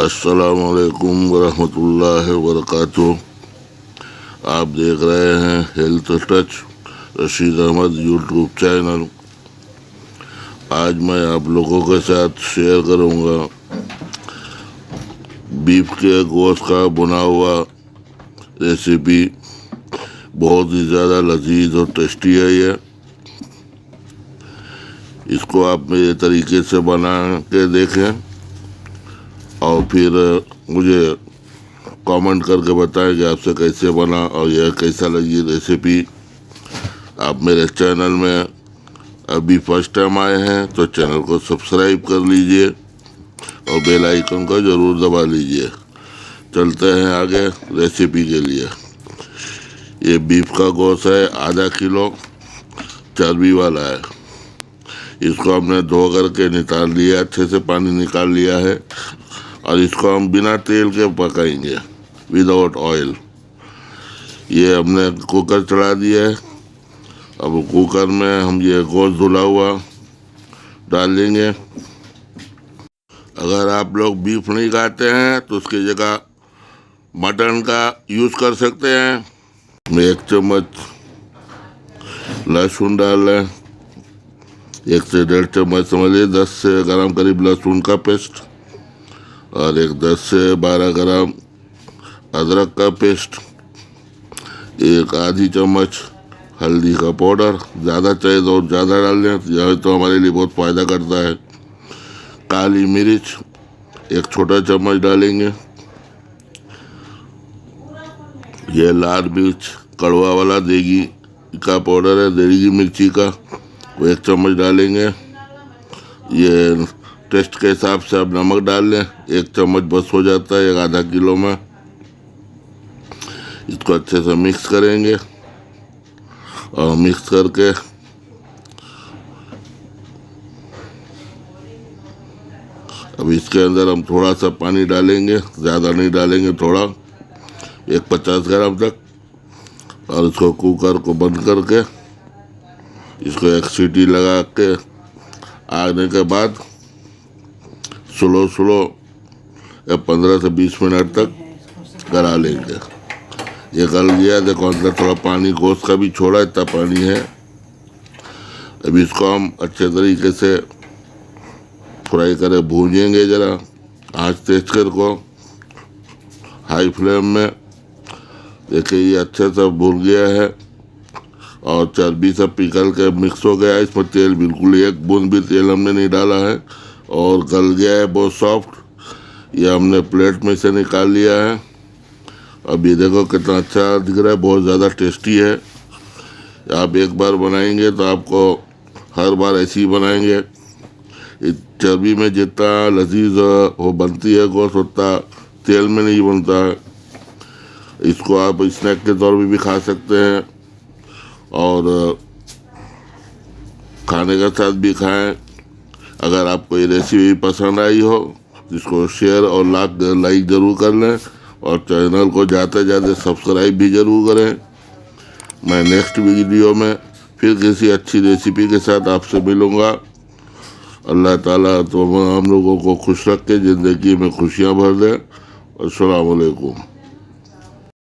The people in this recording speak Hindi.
अस्सलामुअलैकुम वरहमतुल्लाहि वबरकातुहू। आप देख रहे हैं health touch Rashid Ahmed YouTube channel. आज मैं आप लोगों के साथ शेयर करूंगा बीफ के गोश्त का बुना हुआ रेसिपी। बहुत ही ज़्यादा लजीज और टेस्टी है ये। इसको आप मेरे तरीके से बना के देखें और फिर मुझे कमेंट करके बताएं कि आपसे कैसे बना और यह कैसा लगी रेसिपी। आप मेरे चैनल में अभी फर्स्ट टाइम आए हैं तो चैनल को सब्सक्राइब कर लीजिए और बेल आइकन को ज़रूर दबा लीजिए। चलते हैं आगे रेसिपी के लिए। ये बीफ का गोश्त है, आधा किलो चर्बी वाला है। इसको हमने धो करके निकाल लिया, अच्छे से पानी निकाल लिया है और इसको हम बिना तेल के पकाएंगे, विदाउट ऑयल। ये हमने कुकर चढ़ा दिया है। अब कुकर में हम ये गोश्त धुला हुआ डाल देंगे। अगर आप लोग बीफ नहीं खाते हैं तो उसकी जगह मटन का यूज़ कर सकते हैं। मैं 1 चम्मच लहसुन डाल लें, 1 से 1.5 चम्मच समझिए, 10 से ग्राम करीब लहसुन का पेस्ट और 10 से 12 ग्राम अदरक का पेस्ट, 1 आधी चम्मच हल्दी का पाउडर, ज़्यादा चाहिए तो ज़्यादा डाल दें, यह तो हमारे लिए बहुत फ़ायदा करता है। काली मिर्च 1 छोटा चम्मच डालेंगे। यह लाल मिर्च कड़वा वाला देगी का पाउडर है, देगी मिर्ची का, वो 1 चम्मच डालेंगे। ये टेस्ट के हिसाब से आप नमक डाल लें, 1 चम्मच बस हो जाता है 1 आधा किलो में। इसको अच्छे से मिक्स करेंगे और मिक्स करके अब इसके अंदर हम थोड़ा सा पानी डालेंगे, ज़्यादा नहीं डालेंगे, थोड़ा 50 ग्राम तक। और इसको कुकर को बंद करके इसको 1 सीटी लगा के आने के बाद स्लो या 15 से 20 मिनट तक गला लेंगे। ये गल गया, देखो अंदर थोड़ा पानी गोश्त का भी छोड़ा, इतना पानी है। अब इसको हम अच्छे तरीके से फ्राई करे भूनेंगे। ज़रा आँच तेज कर को हाई फ्लेम में। देखिए ये अच्छे से भून गया है और चर्बी सब पिघल के मिक्स हो गया है। इसमें तेल बिल्कुल 1 बूंद भी तेल हमने नहीं डाला है और गल गया है बहुत सॉफ्ट। ये हमने प्लेट में से निकाल लिया है। अब ये देखो कितना अच्छा दिख रहा है, बहुत ज़्यादा टेस्टी है। आप एक बार बनाएंगे तो आपको हर बार ऐसे ही बनाएंगे। इस चर्बी में जितना लजीज हो बनती है गोश्त, उतना तेल में नहीं बनता है। इसको आप स्नैक के तौर पे भी खा सकते हैं और खाने के साथ भी खाएं। अगर आपको ये रेसिपी पसंद आई हो तो इसको शेयर और लाइक ज़रूर कर लें और चैनल को जाते जाते सब्सक्राइब भी ज़रूर करें। मैं नेक्स्ट वीडियो में फिर किसी अच्छी रेसिपी के साथ आपसे मिलूँगा। अल्लाह ताला तो हम लोगों को खुश रख के ज़िंदगी में खुशियाँ भर दे। अस्सलाम वालेकुम।